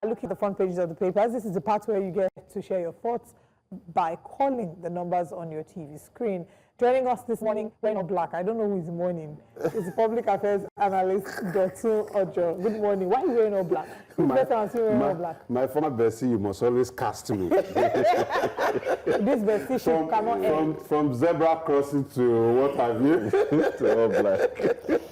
looking at the front pages of the papers. This is the part where you get to share your thoughts by calling the numbers on your TV screen. Joining us this morning, wearing all black. I don't know who is mourning. It's the public affairs analyst, Dotun Ojon. Good morning. Why are you wearing all black? All black? My former bestie, you must always cast me. This bestie should cannot end. From zebra crossing to what have you, to all black.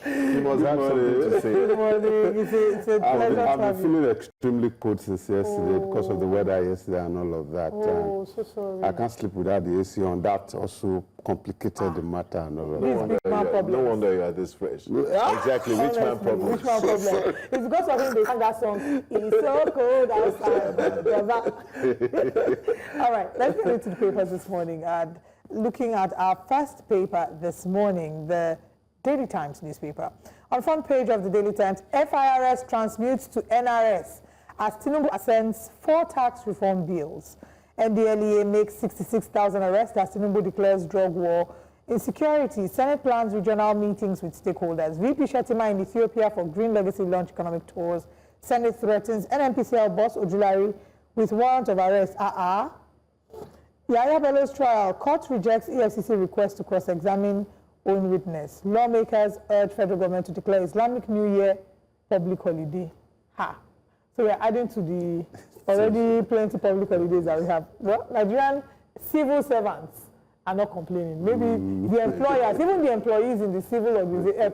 You must have something to say. Good morning. It's a pleasure I've been feeling extremely cold since yesterday because of the weather yesterday and all of that. Oh, so sorry. I can't sleep without the AC on. That also complicated the matter and all of that. No wonder you are this fresh. Exactly. Which man problem? Which man problem? It's because of him they sang that song. It's so cold outside. All right, let's get into the papers this morning. And looking at our first paper this morning, the Daily Times newspaper. On front page of the Daily Times, FIRS transmutes to NRS as Tinubu ascends 4 tax reform bills. NDLEA makes 66,000 arrests as Tinubu declares drug war. Insecurity, Senate plans regional meetings with stakeholders. VP Shetima in Ethiopia for Green Legacy launch economic tours. Senate threatens NNPCL boss Ojulari with warrant of arrest. Yahya Bello's trial. Court rejects EFCC request to cross-examine own witness. Lawmakers urge federal government to declare Islamic New Year public holiday. So we're adding to the already plenty public holidays that we have. Well, Nigerian civil servants are not complaining. Maybe the employers, even the employees in the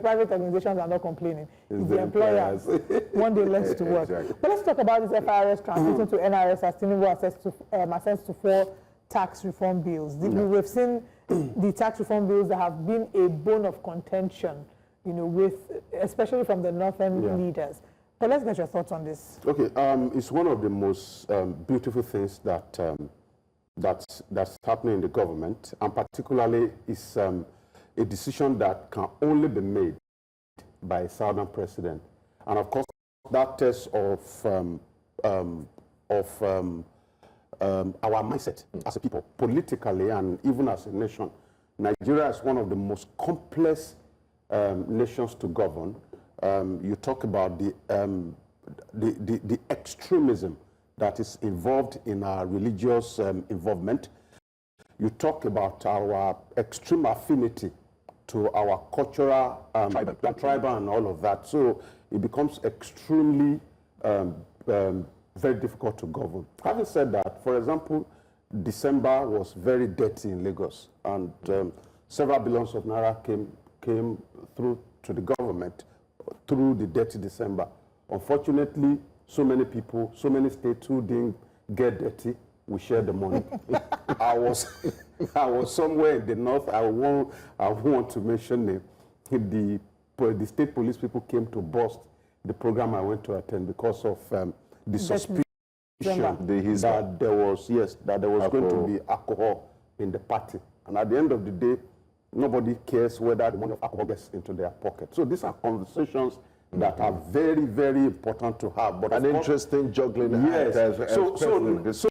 private organizations are not complaining. It's the employers. One day less to work. Exactly. But let's talk about this FIRS transmitting to NRS as Tinubu assents to 4 tax reform bills. We've seen the tax reform bills that have been a bone of contention, especially from the northern leaders. But let's get your thoughts on this. Okay, it's one of the most beautiful things that's happening in the government, and particularly it's a decision that can only be made by a southern president. And of course, that test of our mindset as a people, politically and even as a nation. Nigeria is one of the most complex nations to govern. You talk about the extremism that is involved in our religious involvement. You talk about our extreme affinity to our cultural, tribal and all of that. So it becomes extremely very difficult to govern. Having said that, for example, December was very dirty in Lagos, and several billions of naira came through to the government through the dirty December. Unfortunately, so many people, so many states who didn't get dirty, we shared the money. I was somewhere in the north. I want to mention it. The state police people came to bust the program I went to attend because of the suspicion that there was going to be alcohol in the party. And at the end of the day, nobody cares whether the money of alcohol gets into their pocket. So these are conversations that are very, very important to have. But an interesting juggling act. Yes.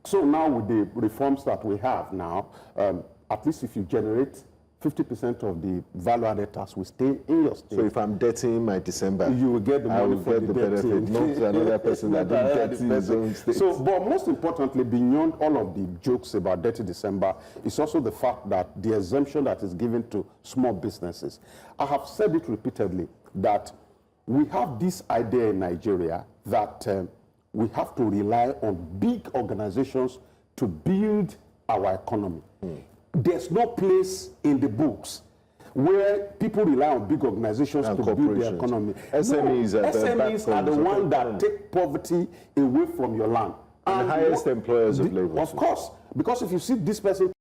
So now with the reforms that we have now, at least if you generate 50% of the value-added tax will stay in your state. So if I'm dirtying my December, you will get the money for the benefit, not to another person that didn't dirty his own state. So, but most importantly, beyond all of the jokes about dirty December, is also the fact that the exemption that is given to small businesses. I have said it repeatedly that we have this idea in Nigeria that we have to rely on big organizations to build our economy. There's no place in the books where people rely on big organizations to build their economy. SMEs are the ones that take poverty away from your land. And the highest employers of labor. Of course, because if you see this person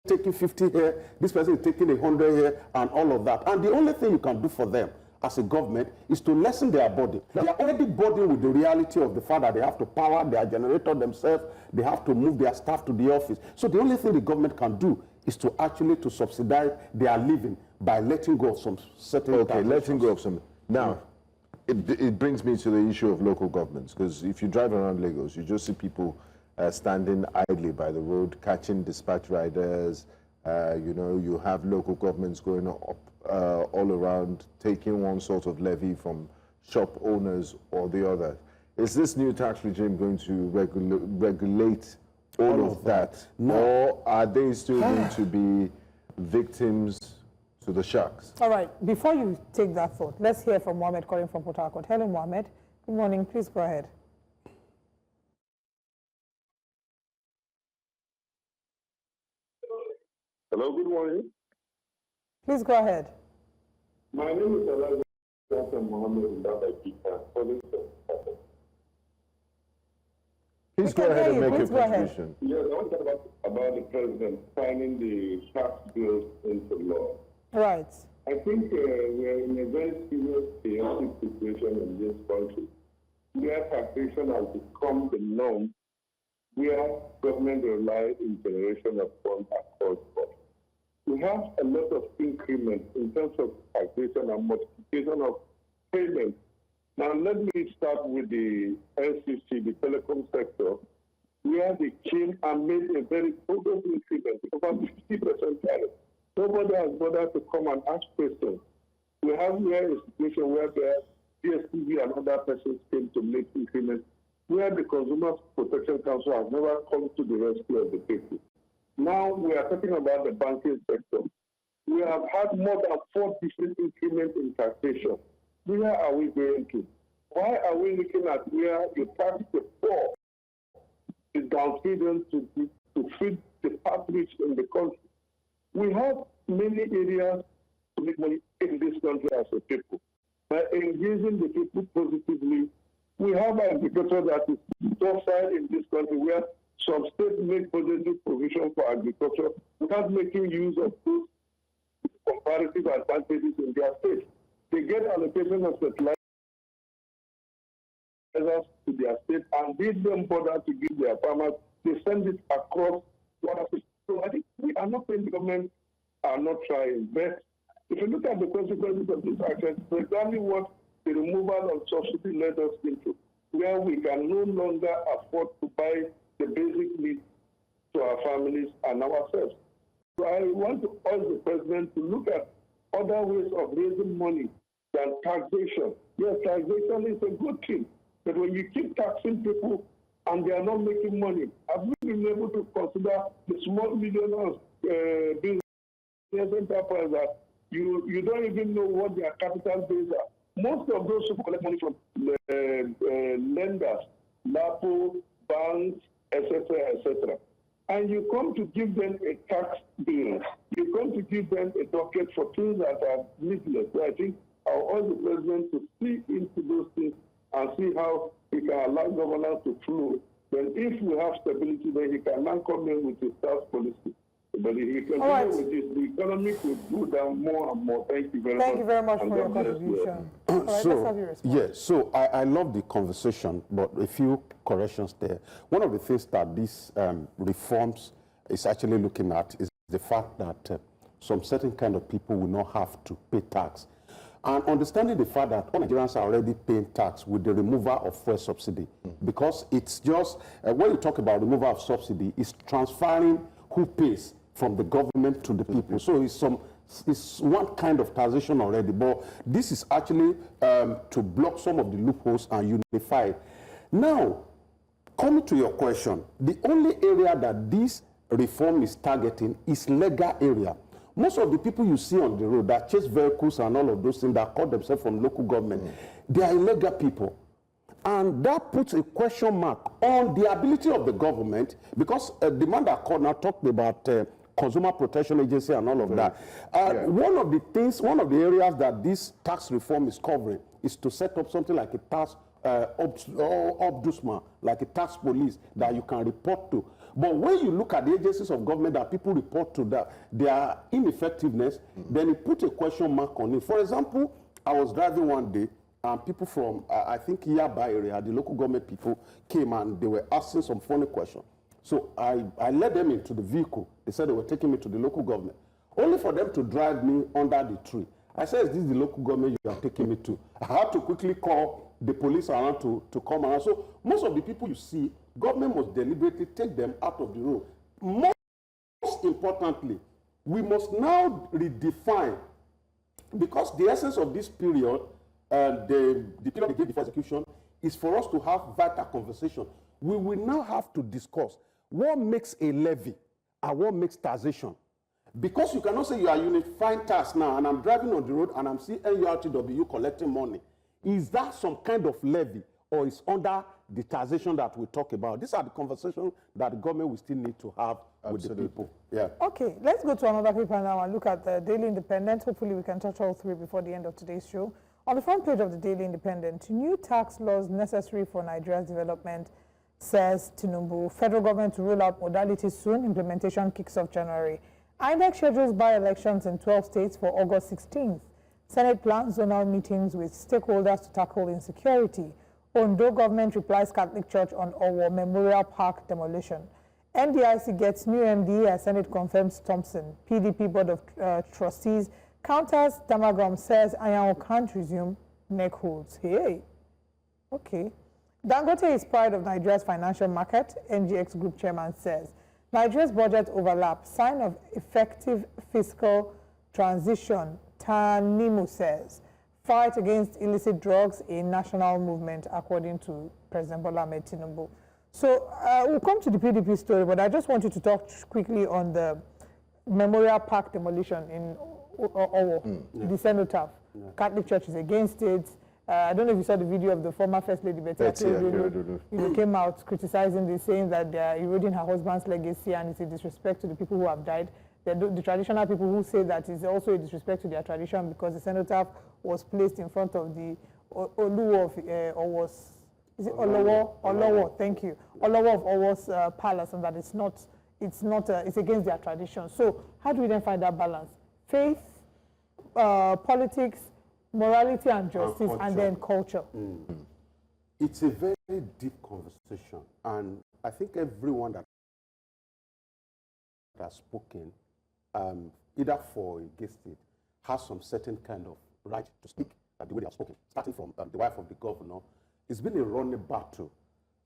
taking 50 here, this person is taking 100 here, and all of that. And the only thing you can do for them as a government is to lessen their burden. They are already burdened with the reality of the fact that they have to power their generator themselves, they have to move their staff to the office. So the only thing the government can do is to actually subsidize their living by letting go of some certain letting go of some. Now, it brings me to the issue of local governments, because if you drive around Lagos, you just see people standing idly by the road, catching dispatch riders. You have local governments going up all around, taking one sort of levy from shop owners or the other. is this new tax regime going to regulate all of that? No. Or are they still going to be victims to the sharks? All right, before you take that thought, let's hear from Mohammed calling from Port Harcourt. Hello, Mohammed. Good morning. Please go ahead. Hello, good morning. Please go ahead. My name is Elijah Mohammed Ndabakita, calling from Qatar. Please go ahead and make your contribution. Yes, I want to talk about the president signing the tax bills into law. Right. I think we are in a very serious chaotic situation in this country where taxation has become the norm, where government relies in generation of funds across costs. We have a lot of increment in terms of taxation and multiplication of payments. Now, let me start with the LCC, the telecom sector, where they came and made a very bogus increment, over 50% tariff. Nobody has bothered to come and ask questions. We have here a situation where the DSTV and other persons came to make increments, where the Consumer Protection Council has never come to the rescue of the people. Now we are talking about the banking sector. We have had more than 4 different increments in taxation. Where are we going to? Why are we looking at where you tax the poor is downfeeding to feed the part rich in the country? We have many areas to make money in this country as a people. By engaging the people positively, we have agriculture that is docile in this country where some states make budgetary provision for agriculture without making use of those comparative advantages in their states. They get allocation of fertilizers to their state and they don't bother to give their farmers. They send it across water systems. So I think we are not saying the government are not trying. But if you look at the consequences of this action, it's exactly what the removal of subsidy led us into, where we can no longer afford to buy the basic needs to our families and ourselves. So I want to urge the president to look at other ways of raising money than taxation. Yes, taxation is a good thing, but when you keep taxing people and they are not making money, have we been able to consider the small millionaires business enterprise that you don't even know what their capital base are? Most of those who collect money from lenders, LAPO, banks, etc., and you come to give them a tax bill, you come to give them a docket for things that are needless. So I think I'll urge the president to see into those things and see how he can allow governance to flow. Then if we have stability, then he can now come in with his tax policy. But if he continues with this, the economy will go down more and more. Thank you very much. Thank you very much for your contribution. All right, let's have your response. Yes, so I love the conversation, but a few corrections there. One of the things that these reforms is actually looking at is the fact that some certain kind of people will not have to pay tax. And understanding the fact that all Nigerians are already paying tax with the removal of fuel subsidy, because it's just, when you talk about removal of subsidy, it's transferring who pays from the government to the people. So it's one kind of taxation already, but this is actually to block some of the loopholes and unify. Now, coming to your question, the only area that this reform is targeting is legal area. Most of the people you see on the road that chase vehicles and all of those things that call themselves from local government, they are illegal people. And that puts a question mark on the ability of the government, because the man that called now talked about Consumer Protection Agency and all of that. One of the things, one of the areas that this tax reform is covering is to set up something like a tax ombudsman, like a tax police that you can report to. But when you look at the agencies of government that people report to, that their ineffectiveness, then you put a question mark on it. For example, I was driving one day, and people from, I think, Yaba area, the local government people came and they were asking some funny questions. So I led them into the vehicle. They said they were taking me to the local government, only for them to drive me under the tree. I said, is this the local government you are taking me to? I had to quickly call the police around to come around. So most of the people you see, government must deliberately take them out of the road. Most importantly, we must now redefine, because the essence of this period, the period they gave before execution, is for us to have vital conversation. We will now have to discuss what makes a levy and what makes taxation. Because you cannot say you are unifying tax now, and I'm driving on the road and I'm seeing NURTW collecting money. Is that some kind of levy, or is under the taxation that we talk about? These are the conversations that the government will still need to have with the people. Yeah. Okay, let's go to another paper now and look at the Daily Independent. Hopefully we can touch all three before the end of today's show. On the front page of the Daily Independent, new tax laws necessary for Nigeria's development, says Tinubu. Federal government to roll out modalities soon. Implementation kicks off January. INEC schedules by-elections in 12 states for August 16th. Senate plans zonal meetings with stakeholders to tackle insecurity. Ondo government replies Catholic Church on Owo Memorial Park demolition. NDIC gets new MD as Senate confirms Thompson. PDP Board of Trustees counters Damagram, says Ayanwo can't resume neck holds. Hey, okay. Dangote is pride of Nigeria's financial market, NGX Group chairman says. Nigeria's budget overlap, sign of effective fiscal transition, Tanimu says. Fight against illicit drugs, a national movement, according to President Bola Ahmed Tinubu. So we'll come to the PDP story, but I just want you to talk quickly on the Memorial Park demolition in Owo, the cenotaph. Catholic Church is against it. I don't know if you saw the video of the former First Lady Betty who came out criticizing this, saying that they are eroding her husband's legacy and it's a disrespect to the people who have died. The traditional people who say that is also a disrespect to their tradition because the cenotaph was placed in front of the Oluwo of Owo's, is it Olowo? Olowo, thank you. Olowo of Owo's palace, and that it's against their tradition. So how do we then find that balance? Faith, politics, morality and justice, and then culture. It's a very deep conversation, and I think everyone that has spoken, either for or against it, has some certain kind of right to speak the way they have spoken. Starting from the wife of the governor, it's been a running battle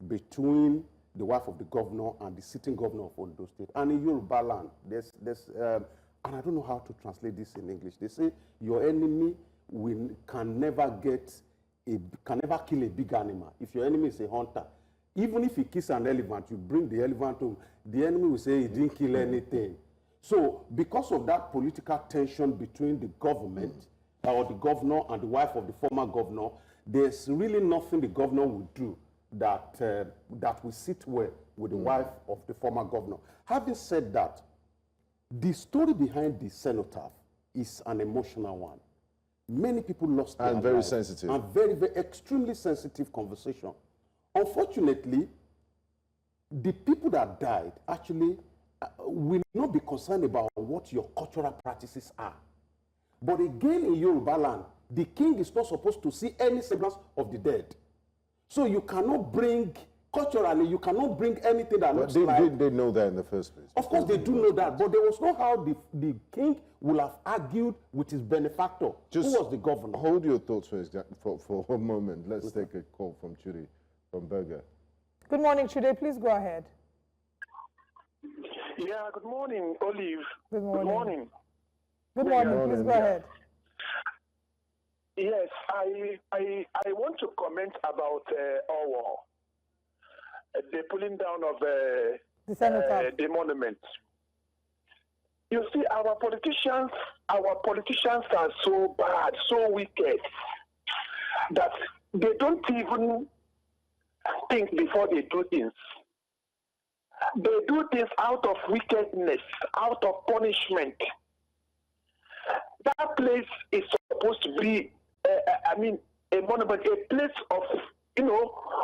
between the wife of the governor and the sitting governor of Ondo State. And in Yoruba land, and I don't know how to translate this in English. They say your enemy can never kill a big animal. If your enemy is a hunter, even if he kills an elephant, you bring the elephant home, the enemy will say he didn't kill anything. So because of that political tension between the government or the governor and the wife of the former governor, there's really nothing the governor will do that will sit well with the wife of the former governor. Having said that, the story behind the cenotaph is an emotional one. Many people lost their lives. And very sensitive. And very, very extremely sensitive conversation. Unfortunately, the people that died actually will not be concerned about what your cultural practices are. But again, in Yoruba land, the king is not supposed to see any semblance of the dead. So you cannot bring, culturally, you cannot bring anything that looks like... Did they know that in the first place? Of course they do know that, but there was no how the king will have argued with his benefactor, who was the governor. Hold your thoughts for a moment. Let's take a call from Chudi, from Berger. Good morning, Chudi. Please go ahead. Yeah, good morning, Olive. Good morning. Good morning. Good morning. Please go ahead. Yes, I want to comment about Owo, the pulling down of the monument. You see, our politicians are so bad, so wicked, that they don't even think before they do things. They do this out of wickedness, out of punishment. That place is supposed to be, a monument, a place of,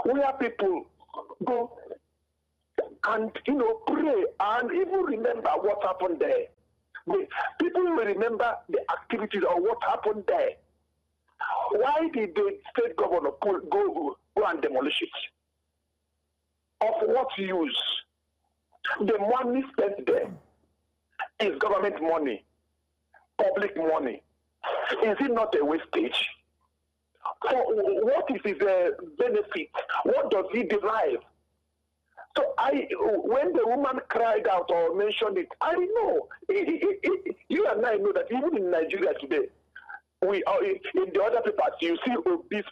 where people go and, pray and even remember what happened there. People will remember the activities of what happened there. Why did the state governor go and demolish it? Of what use? The money spent there is government money, public money. Is it not a wastage? So what is his benefit? What does he derive? So when the woman cried out or mentioned it, I know. You and I know that even in Nigeria today, we are in the other papers, you see this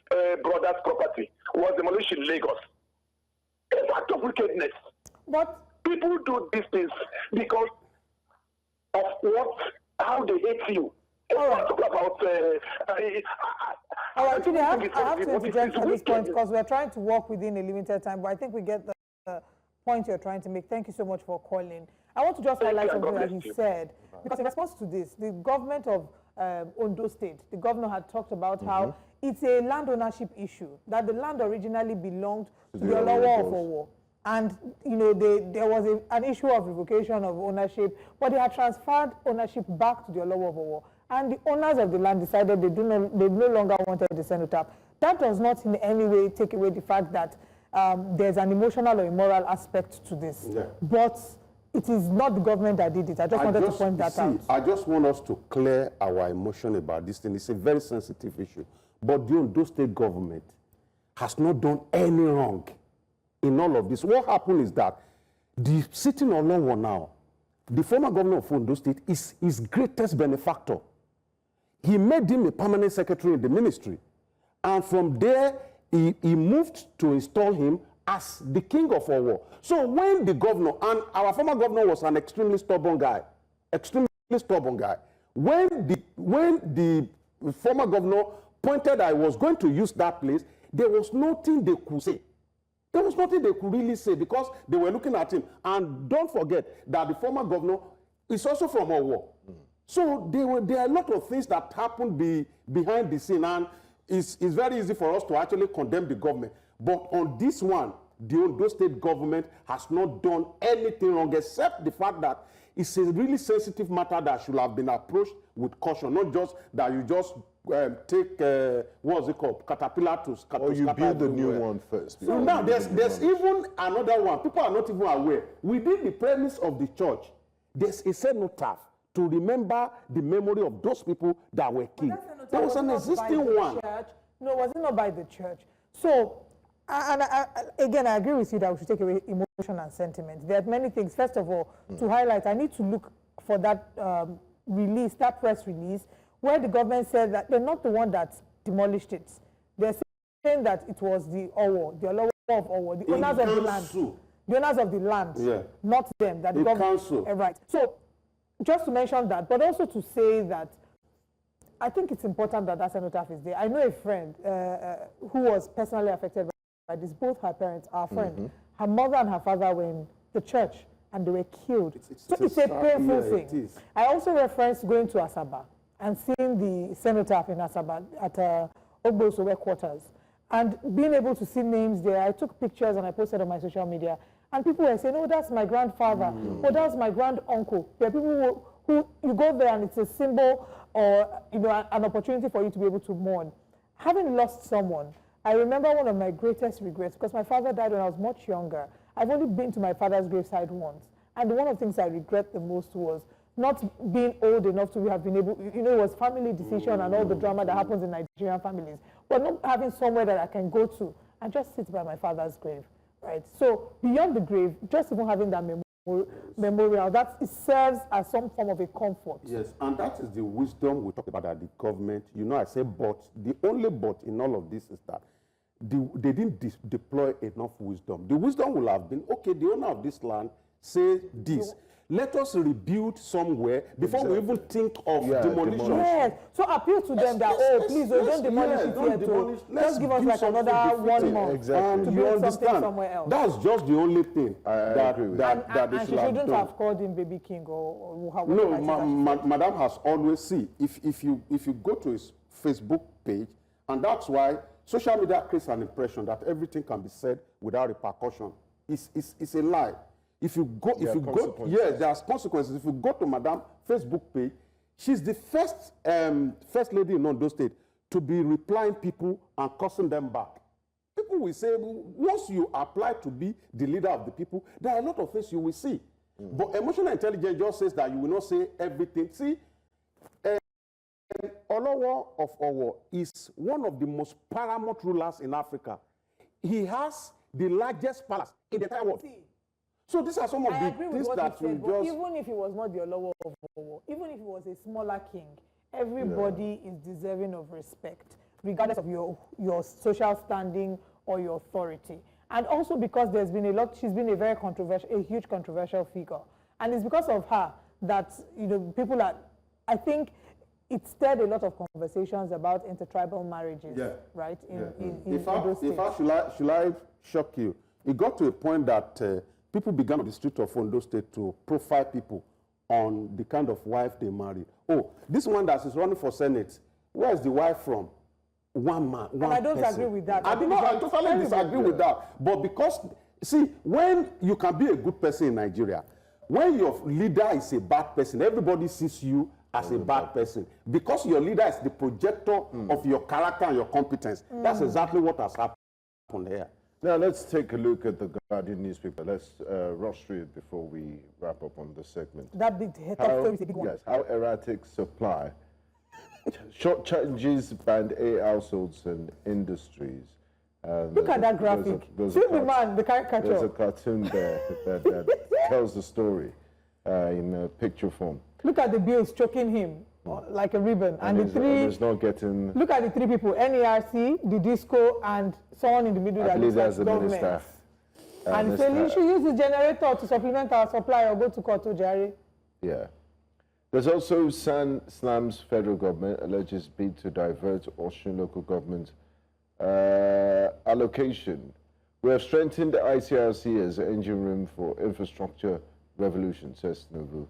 brother's property was demolished in Lagos. A act of wickedness. But people do these things because of how they hate you. All right. Talk about. All right, Chidi, I have to interject at this point because we're trying to work within a limited time, but I think we get the point you're trying to make. Thank you so much for calling. I want to just highlight something that he said, because in response to this, the government of Ondo State, the governor had talked about how it's a land ownership issue, that the land originally belonged to the Olowo of Owo. And, you know, there was an issue of revocation of ownership, but they had transferred ownership back to the Olowo of Owo. And the owners of the land decided they no longer wanted the cenotaph. That does not in any way take away the fact that there's an emotional or immoral aspect to this. Yeah. But it is not the government that did it. I just wanted to point that out. I just want us to clear our emotion about this thing. It's a very sensitive issue. But the Ondo State government has not done any wrong in all of this. What happened is that the sitting Olowo now, the former governor of Ondo State, is his greatest benefactor. He made him a permanent secretary in the ministry. And from there, he moved to install him as the king of Owo. So when the governor, and our former governor was an extremely stubborn guy, when the former governor pointed I was going to use that place, there was nothing they could say. There was nothing they could really say because they were looking at him. And don't forget that the former governor is also from Owo. So there are a lot of things that happened behind the scene, and it's very easy for us to actually condemn the government. But on this one, the Ondo State government has not done anything wrong except the fact that it's a really sensitive matter that should have been approached with caution, not just that you just take, what's it called, caterpillar to scatter. Or you build the new one first. So now there's even another one. People are not even aware. Within the premise of the church, there's a cenotaph to remember the memory of those people that were killed. There was an existing one. No, was it not by the church? So, again, I agree with you that we should take away emotion and sentiment. There are many things. First of all, to highlight, I need to look for that release, that press release, where the government said that they're not the one that demolished it. They're saying that it was the Owo, the Olowo of Owo, the owners of the land. The owners of the land, not them. That the government, council. Right. So, just to mention that, but also to say that I think it's important that that cenotaph is there. I know a friend who was personally affected by this. Both her parents, our friend, her mother and her father were in the church and they were killed. So it's a painful thing. I also referenced going to Asaba and seeing the cenotaph in Asaba at Ogbosowe quarters and being able to see names there. I took pictures and I posted on my social media. And people were saying, oh, that's my grandfather. Oh, that's my grand uncle. There are people who you go there and it's a symbol or, you know, an opportunity for you to be able to mourn. Having lost someone, I remember one of my greatest regrets, because my father died when I was much younger. I've only been to my father's graveside once. And one of the things I regret the most was not being old enough to have been able, you know, it was family decision and all the drama that happens in Nigerian families, but not having somewhere that I can go to and just sit by my father's grave. Right. So beyond the grave, just even having that memorial, that it serves as some form of a comfort. Yes, and that is the wisdom we talk about at the government. You know, I say but. The only but in all of this is that they didn't deploy enough wisdom. The wisdom will have been, okay, the owner of this land say this. Let us rebuild somewhere before we even think of demolition. Yes. So appeal to them that, please, don't demolish it here too. Just give us like another 1 month to build something somewhere else. That's just the only thing that and she shouldn't have called him Baby King or how. No, Madam has always seen. If you go to his Facebook page, and that's why social media creates an impression that everything can be said without repercussion. It's a lie. If you go, yes, there's consequences. If you go to Madam Facebook page, she's the first lady in Ondo State to be replying people and cursing them back. People will say, once you apply to be the leader of the people, there are a lot of things you will see. But emotional intelligence just says that you will not say everything. See, Olowo of Owo is one of the most paramount rulers in Africa. He has the largest palace in the entire world. So these are some of the things that you just... Even if he was not the Olowo of Owo, even if he was a smaller king, Everybody is deserving of respect, regardless of your social standing or your authority. And also because there's been she's been a huge controversial figure. And it's because of her that, people are, I think it stirred a lot of conversations about intertribal marriages, right? In those states. Should I shock you? It got to a point that people began on the street of Ondo State to profile people on the kind of wife they married. Oh, this one that is running for Senate, where is the wife from? One man, one person. And I don't agree with that. I totally disagree with that. But because, see, when you can be a good person in Nigeria, when your leader is a bad person, everybody sees you as a bad person. Because your leader is the projector of your character and your competence. That's exactly what has happened here. Now, let's take a look at the Guardian newspaper. Let's rush through it before we wrap up on the segment. That big top story is a big one. Yes, how erratic supply. Short changes band A households and industries. Look at that graphic. See the man, the caricature. There's a cartoon there that tells the story in picture form. Look at the bills choking him like a ribbon. And the three, not getting... Look at the three people, NERC, the disco, and someone in the middle that looks like government. Minister. And saying you should use the generator to supplement our supply or go to court to Jerry. Yeah. There's also Slam's federal government alleges bid to divert Osun local government allocation. We have strengthened the ICRC as engine room for infrastructure revolution, says Tinubu.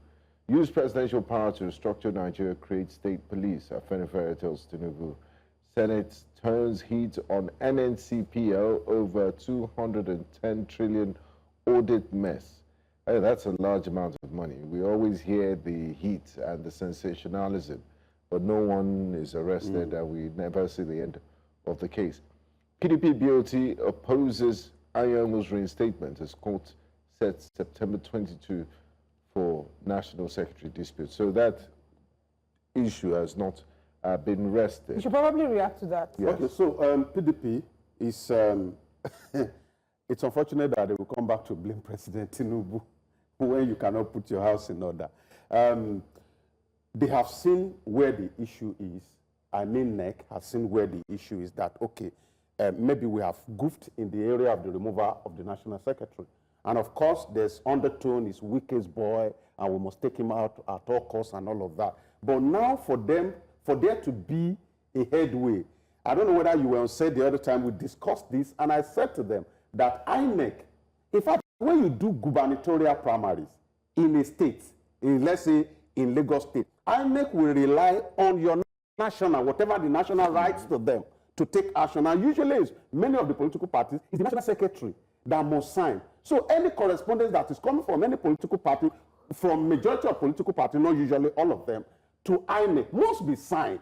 Use presidential power to restructure Nigeria, create state police, Afenifere tells Tinubu. Senate turns heat on NNCPL over 210 trillion audit mess. Hey, that's a large amount of money. We always hear the heat and the sensationalism, but no one is arrested and we never see the end of the case. PDP BOT opposes Anyanwu's reinstatement as court sets September 22 for National Secretary dispute. So that issue has not been rested. You should probably react to that. Yes. Okay, so PDP is, it's unfortunate that they will come back to blame President Tinubu when you cannot put your house in order. They have seen where the issue is. I mean, NEC has seen where the issue is that, okay, maybe we have goofed in the area of the removal of the National Secretary. And of course, there's undertone, is Wike's boy, and we must take him out at all costs and all of that. But now for there to be a headway, I don't know whether you were on set the other time, we discussed this, and I said to them that INEC, in fact, when you do gubernatorial primaries in a state, let's say in Lagos State, INEC will rely on your national, whatever the national writes to them, to take action. And usually, many of the political parties, it's the national secretary that must sign. So any correspondence that is coming from any political party, from majority of political parties, not usually all of them, to INEC must be signed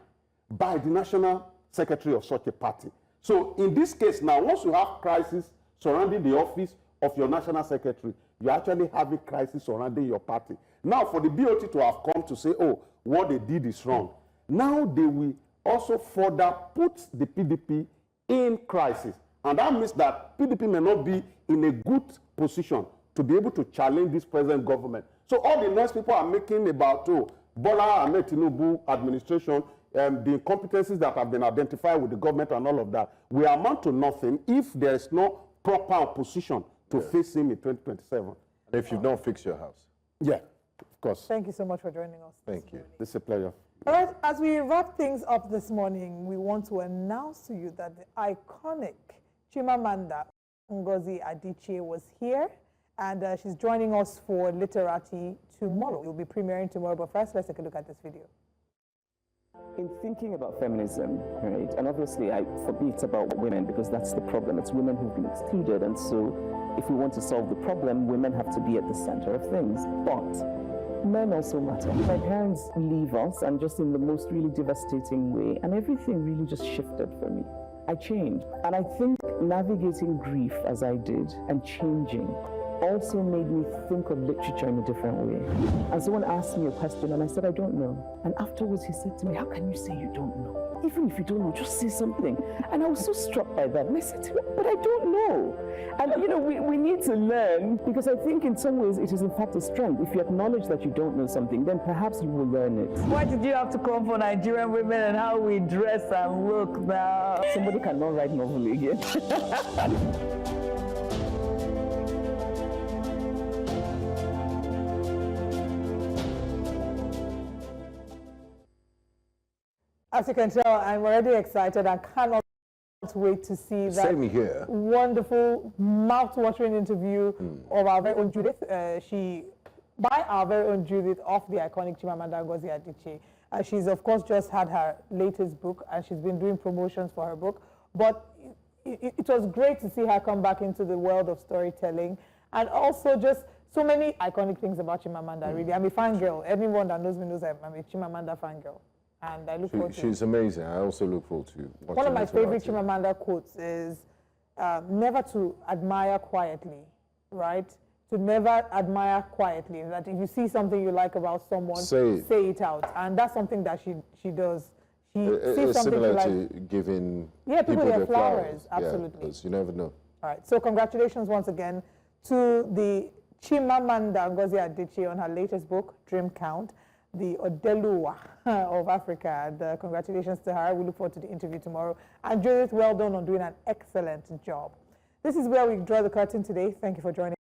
by the national secretary of such a party. So in this case now, once you have crisis surrounding the office of your national secretary, you actually have a crisis surrounding your party. Now for the BOT to have come to say, oh, what they did is wrong, now they will also further put the PDP in crisis. And that means that PDP may not be in a good position to be able to challenge this present government. So all the noise people are making about, oh, Bola Ahmed Tinubu administration, the incompetencies that have been identified with the government and all of that, will amount to nothing if there is no proper opposition to face him in 2027. And if you've not fixed your house. Yeah, of course. Thank you so much for joining us. Thank you. It's a pleasure. All right, as we wrap things up this morning, we want to announce to you that the iconic Chimamanda Ngozi Adichie was here, and she's joining us for Literati tomorrow. It will be premiering tomorrow, but first, let's take a look at this video. In thinking about feminism, right, and obviously for me it's about women because that's the problem. It's women who've been excluded, and so if we want to solve the problem, women have to be at the center of things. But men also matter. My parents leave us, and just in the most really devastating way, and everything really just shifted for me. I changed, and I think navigating grief as I did and changing also made me think of literature in a different way. And someone asked me a question, and I said, I don't know. And afterwards, he said to me, how can you say you don't know? even if you don't know, just say something. And I was so struck by that. And I said to him, but I don't know. And you know, we need to learn, because I think in some ways it is in fact a strength. If you acknowledge that you don't know something, then perhaps you will learn it. Why did you have to come for Nigerian women and how we dress and look now? Somebody cannot write novel again. As you can tell, I'm already excited. I cannot wait to see that Same here. wonderful, mouth-watering interview of our very own Judith. By our very own Judith, of the iconic Chimamanda Ngozi Adichie. She's, of course, just had her latest book, and she's been doing promotions for her book. But it was great to see her come back into the world of storytelling, and also just so many iconic things about Chimamanda, really. I'm a fangirl. Anyone that knows me knows I'm a Chimamanda fangirl. And I look forward to it. She's amazing. I also look forward to watching. One of my favorite Chimamanda quotes is never to admire quietly, right? To never admire quietly. That if you see something you like about someone, say it out. And that's something that she does. She sees something similar like, to giving people their flowers. Absolutely. Yeah, because you never know. All right. So congratulations once again to the Chimamanda Ngozi Adichie on her latest book, Dream Count, the Odeluwa of Africa. And congratulations to her. We look forward to the interview tomorrow. And Judith, well done on doing an excellent job. This is where we draw the curtain today. Thank you for joining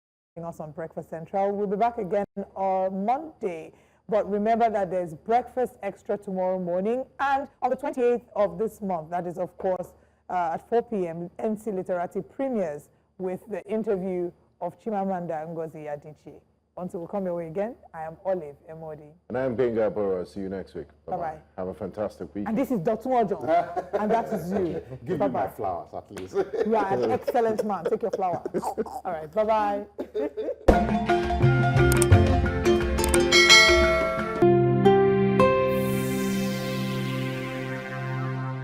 us on Breakfast Central. We'll be back again on Monday. But remember that there's Breakfast Extra tomorrow morning. And on the 28th of this month, that is, of course, at 4 p.m., NC Literati premieres with the interview of Chimamanda Ngozi Adichie. Until we come your way again, I am Olive Emodi. And I am Benga Borough. See you next week. Bye-bye. Have a fantastic week. And this is Dotun Ojon. And that is you. Give me my flowers, at least. You are an excellent man. Take your flowers. All right. Bye-bye.